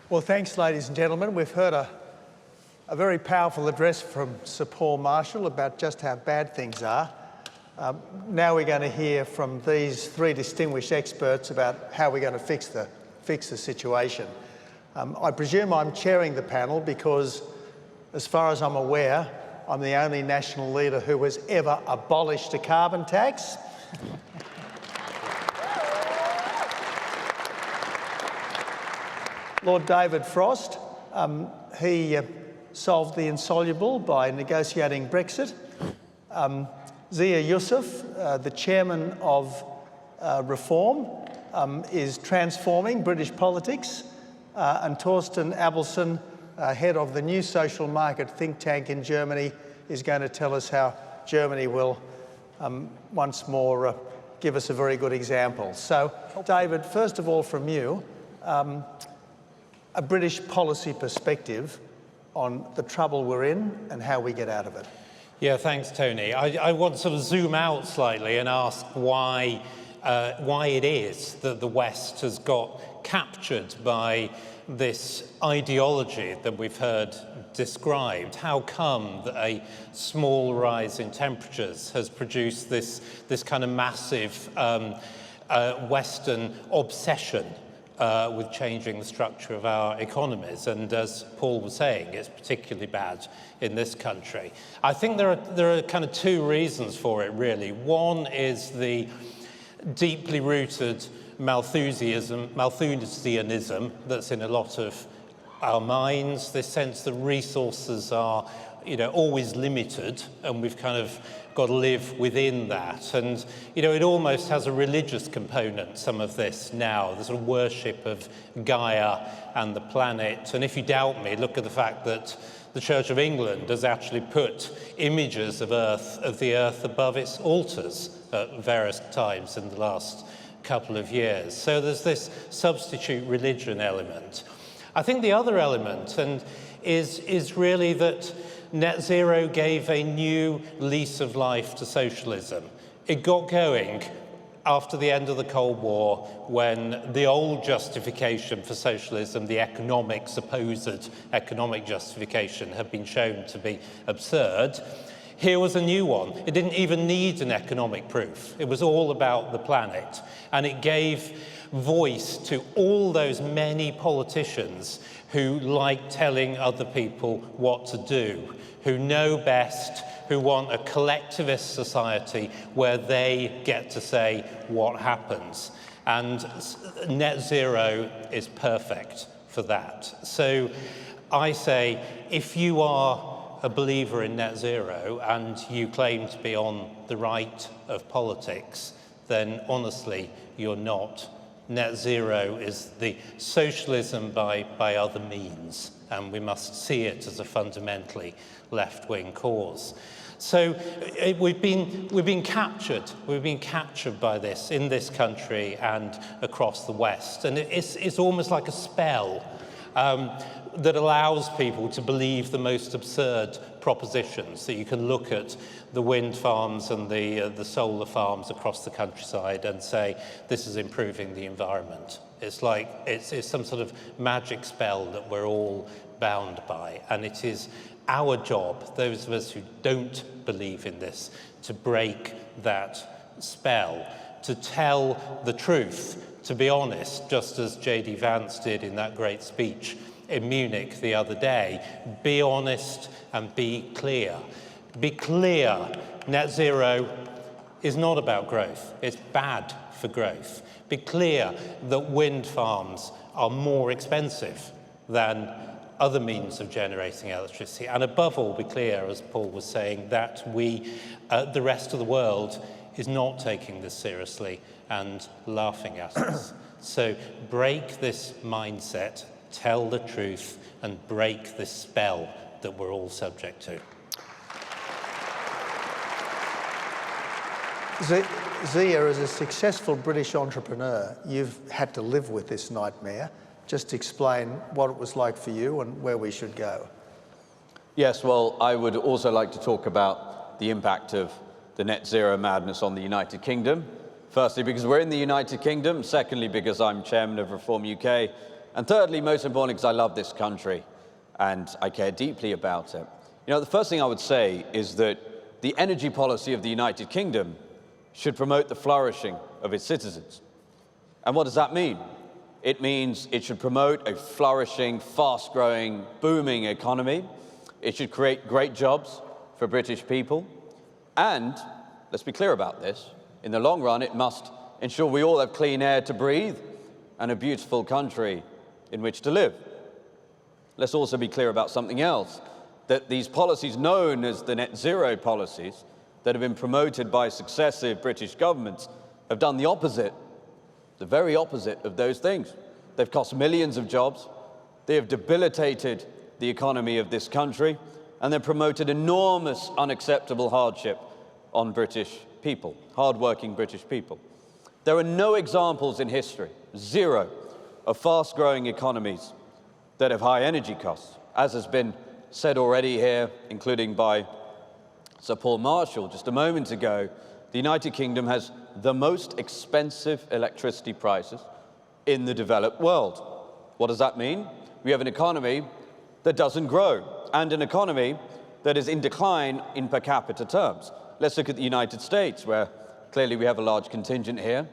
Well, thanks, ladies and gentlemen. We've heard a very powerful address from Sir Paul Marshall about just how bad things are. Now we're going to hear from these three distinguished experts about how we're going to fix the situation. I presume I'm chairing the panel because, as far as I'm aware, I'm the only national leader who has ever abolished a carbon tax. Lord David Frost, he solved the insoluble by negotiating Brexit. Zia Yusuf, the chairman of Reform, is transforming British politics. And Torsten Abelson, head of the new social market think tank in Germany, is going to tell us how Germany will once more give us a very good example. So, David, first of all from you, a British policy perspective on the trouble we're in and how we get out of it. Yeah, thanks, Tony. I want to sort of zoom out slightly and ask why it is that the West has got captured by this ideology that we've heard described. How come that a small rise in temperatures has produced this kind of massive Western obsession with changing the structure of our economies? And as Paul was saying, it's particularly bad in this country. I think there are kind of two reasons for it, really. One is the deeply rooted Malthusianism that's in a lot of our minds, this sense that resources are, always limited, and we've kind of got to live within that. And, it almost has a religious component, some of this now, the sort of worship of Gaia and the planet. And if you doubt me, look at the fact that the Church of England has actually put images of the earth above its altars at various times in the last couple of years. So there's this substitute religion element. I think the other element is really that net zero gave a new lease of life to socialism. It got going after the end of the Cold War, when the old justification for socialism, the supposed economic justification, had been shown to be absurd. Here was a new one. It didn't even need an economic proof. It was all about the planet. And it gave voice to all those many politicians who like telling other people what to do, who know best, who want a collectivist society where they get to say what happens. And net zero is perfect for that. So I say, if you are a believer in net zero and you claim to be on the right of politics, then honestly, you're not. Net zero is the socialism by other means, and we must see it as a fundamentally left-wing cause. So we've been captured by this in this country and across the West, and it's almost like a spell that allows people to believe the most absurd propositions. That you can look at the wind farms and the solar farms across the countryside and say, this is improving the environment. It's like it's some sort of magic spell that we're all bound by, and it is our job, those of us who don't believe in this, to break that spell, to tell the truth, to be honest, just as J.D. Vance did in that great speech in Munich the other day. Be honest and be clear. Be clear, net zero is not about growth. It's bad for growth. Be clear that wind farms are more expensive than other means of generating electricity. And above all, be clear, as Paul was saying, that the rest of the world is not taking this seriously and laughing at us. So break this mindset, tell the truth, and break this spell that we're all subject to. Zia, as a successful British entrepreneur, you've had to live with this nightmare. Just explain what it was like for you and where we should go. Yes, well, I would also like to talk about the impact of the net zero madness on the United Kingdom. Firstly, because we're in the United Kingdom. Secondly, because I'm chairman of Reform UK. And thirdly, most importantly, because I love this country and I care deeply about it. You know, the first thing I would say is that the energy policy of the United Kingdom should promote the flourishing of its citizens. And what does that mean? It means it should promote a flourishing, fast-growing, booming economy. It should create great jobs for British people. And, let's be clear about this, in the long run, it must ensure we all have clean air to breathe and a beautiful country in which to live. Let's also be clear about something else, that these policies known as the net zero policies that have been promoted by successive British governments have done the opposite, the very opposite of those things. They've cost millions of jobs, they have debilitated the economy of this country, and they've promoted enormous unacceptable hardship on British people, hard-working British people. There are no examples in history, zero, of fast-growing economies that have high energy costs. As has been said already here, including by Sir Paul Marshall just a moment ago, the United Kingdom has the most expensive electricity prices in the developed world. What does that mean? We have an economy that doesn't grow and an economy that is in decline in per capita terms. Let's look at the United States, where clearly we have a large contingent here.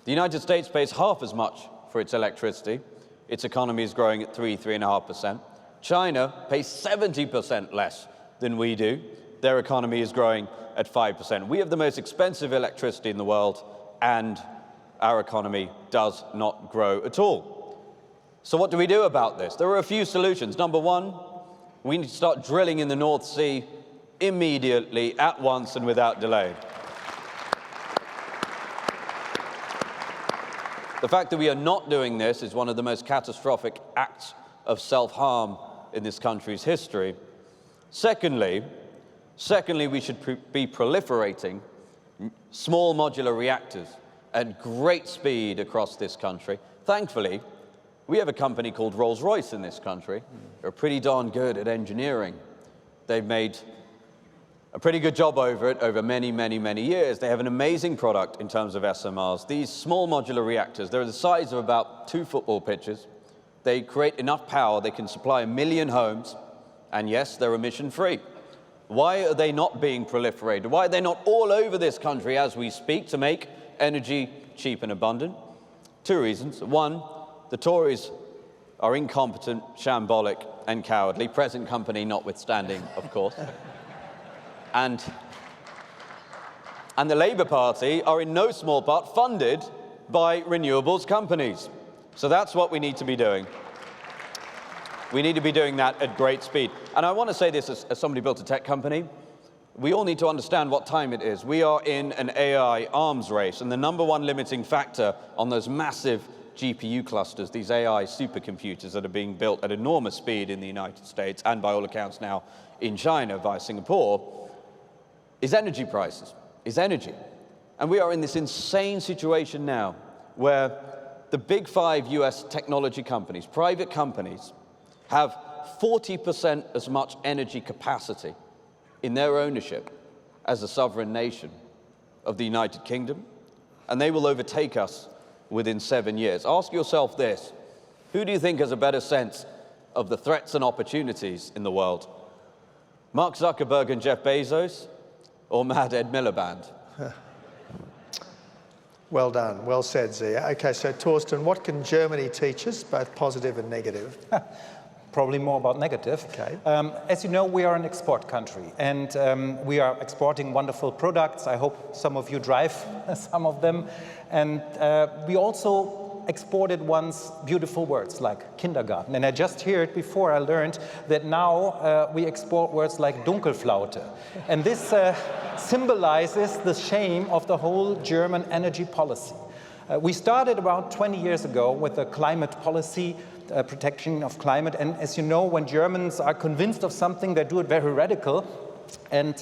The United States pays half as much for its electricity. Its economy is growing at 3.5%. China pays 70% less than we do. Their economy is growing at 5%. We have the most expensive electricity in the world, and our economy does not grow at all. So what do we do about this? There are a few solutions. Number one, we need to start drilling in the North Sea immediately, at once, and without delay. The fact that we are not doing this is one of the most catastrophic acts of self-harm in this country's history. Secondly, we should be proliferating small modular reactors at great speed across this country. Thankfully, we have a company called Rolls-Royce in this country. They're pretty darn good at engineering. They've made a pretty good job over it over many, many, many years. They have an amazing product in terms of SMRs. These small modular reactors, they're the size of about 2 football pitches. They create enough power, they can supply 1 million homes, and yes, they're emission-free. Why are they not being proliferated? Why are they not all over this country as we speak to make energy cheap and abundant? 2 reasons. One, the Tories are incompetent, shambolic, and cowardly, present company notwithstanding, of course. And the Labour Party are in no small part funded by renewables companies. So that's what we need to be doing. We need to be doing that at great speed. And I want to say this as somebody who built a tech company. We all need to understand what time it is. We are in an AI arms race, and the number one limiting factor on those massive GPU clusters, these AI supercomputers that are being built at enormous speed in the United States and by all accounts now in China via Singapore, is energy prices, is energy. And we are in this insane situation now where the big 5 US technology companies, private companies, have 40% as much energy capacity in their ownership as a sovereign nation of the United Kingdom, and they will overtake us within 7 years. Ask yourself this: who do you think has a better sense of the threats and opportunities in the world? Mark Zuckerberg and Jeff Bezos, or Mad Ed Miliband? Well done, well said, Zia. Okay, so Torsten, what can Germany teach us, both positive and negative? Probably more about negative. Okay. As you know, we are an export country, and we are exporting wonderful products. I hope some of you drive some of them. And we also exported once beautiful words like kindergarten. And I just heard before, I learned that now we export words like Dunkelflaute. And this symbolizes the shame of the whole German energy policy. We started about 20 years ago with a climate policy, protection of climate. And as you know, when Germans are convinced of something, they do it very radical. And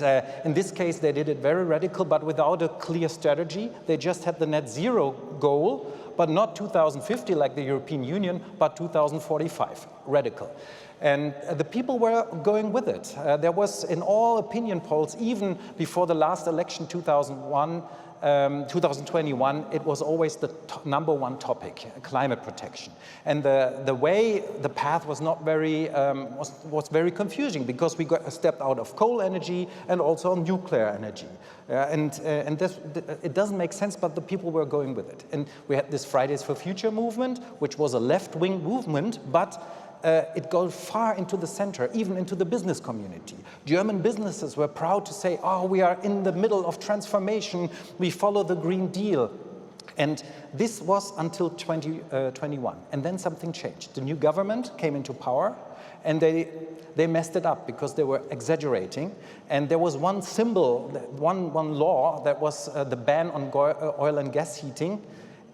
in this case, they did it very radical, but without a clear strategy. They just had the net zero goal, but not 2050 like the European Union, but 2045, radical. And the people were going with it. There was, in all opinion polls, even before the last election, 2001, 2021, it was always the number one topic, climate protection. And the way, the path was not very, was very confusing, because we got stepped out of coal energy and also on nuclear energy. And this, it doesn't make sense, but the people were going with it. And we had this Fridays for Future movement, which was a left-wing movement, but it goes far into the center, even into the business community. German businesses were proud to say, oh, we are in the middle of transformation, we follow the Green Deal. And this was until 2021. And then something changed. The new government came into power, and they messed it up because they were exaggerating. And there was one symbol, one law, that was the ban on oil and gas heating.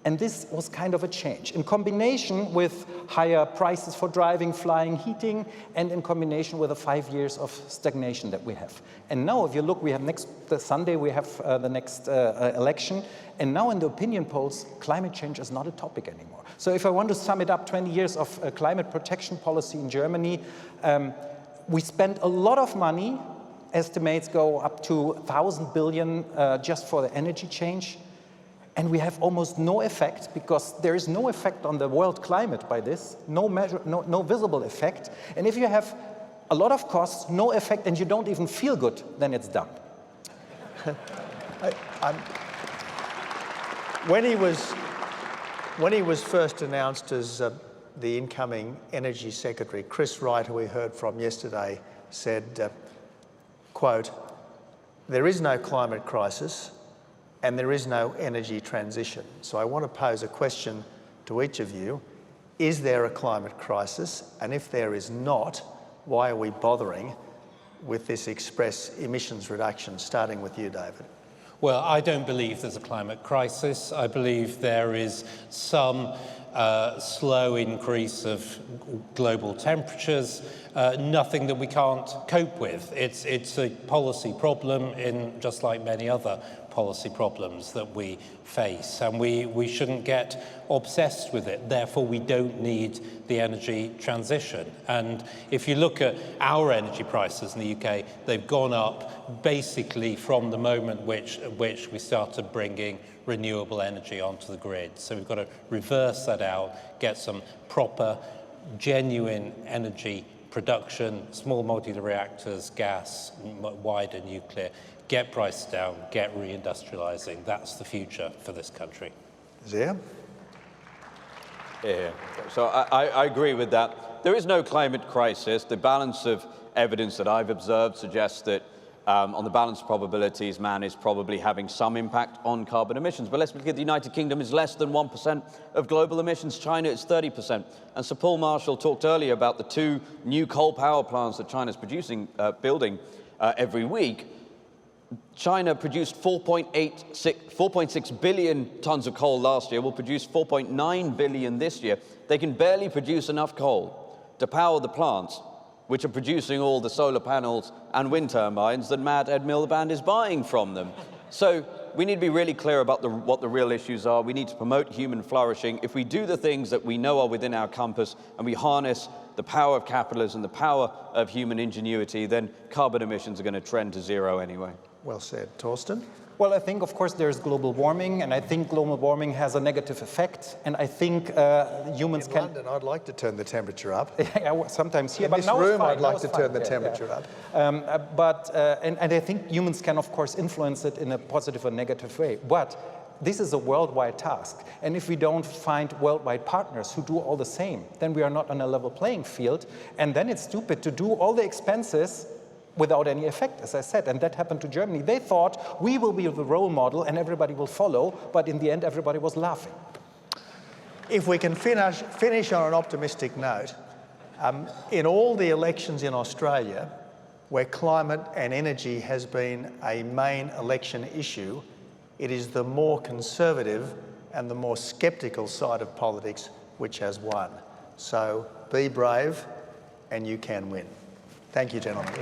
And this was kind of a change, in combination with higher prices for driving, flying, heating, and in combination with the 5 years of stagnation that we have. And now, if you look, we have next Sunday, we have the next election. And now in the opinion polls, climate change is not a topic anymore. So if I want to sum it up, 20 years of climate protection policy in Germany, we spent a lot of money. Estimates go up to 1,000 billion just for the energy change. And we have almost no effect, because there is no effect on the world climate by this, no visible effect. And if you have a lot of costs, no effect, and you don't even feel good, then it's done. When he was first announced as the incoming Energy Secretary, Chris Wright, who we heard from yesterday, said, quote, "There is no climate crisis, and there is no energy transition." So I want to pose a question to each of you. Is there a climate crisis? And if there is not, why are we bothering with this express emissions reduction? Starting with you, David. Well, I don't believe there's a climate crisis. I believe there is some slow increase of global temperatures, nothing that we can't cope with. It's a policy problem, in just like many other policy problems that we face, and we shouldn't get obsessed with it. Therefore, we don't need the energy transition. And if you look at our energy prices in the UK, they've gone up basically from the moment which we started bringing renewable energy onto the grid. So we've got to reverse that out, get some proper, genuine energy production, small modular reactors, gas, wider nuclear, get prices down, get reindustrializing. That's the future for this country. Zia? Yeah. So I agree with that. There is no climate crisis. The balance of evidence that I've observed suggests that on the balance probabilities, man is probably having some impact on carbon emissions. But let's look at the United Kingdom is less than 1% of global emissions. China is 30%. And Sir Paul Marshall talked earlier about the 2 new coal power plants that China's building every week. China produced 4.6 billion tons of coal last year, will produce 4.9 billion this year. They can barely produce enough coal to power the plants which are producing all the solar panels and wind turbines that Matt Ed Miliband is buying from them. So we need to be really clear about what the real issues are. We need to promote human flourishing. If we do the things that we know are within our compass, and we harness the power of capitalism, the power of human ingenuity, then carbon emissions are going to trend to zero anyway. Well said. Torsten? Well, I think, of course, there's global warming, and I think global warming has a negative effect, and I think humans In can... London, I'd like to turn the temperature up. Yeah, sometimes here, In but this now it's room, fine. I'd like Now to it's turn fine. the Yeah, temperature yeah. up. And I think humans can, of course, influence it in a positive or negative way. But this is a worldwide task. And if we don't find worldwide partners who do all the same, then we are not on a level playing field. And then it's stupid to do all the expenses without any effect, as I said. And that happened to Germany. They thought we will be the role model and everybody will follow. But in the end, everybody was laughing. If we can finish on an optimistic note, in all the elections in Australia, where climate and energy has been a main election issue, it is the more conservative and the more sceptical side of politics which has won. So be brave and you can win. Thank you, gentlemen.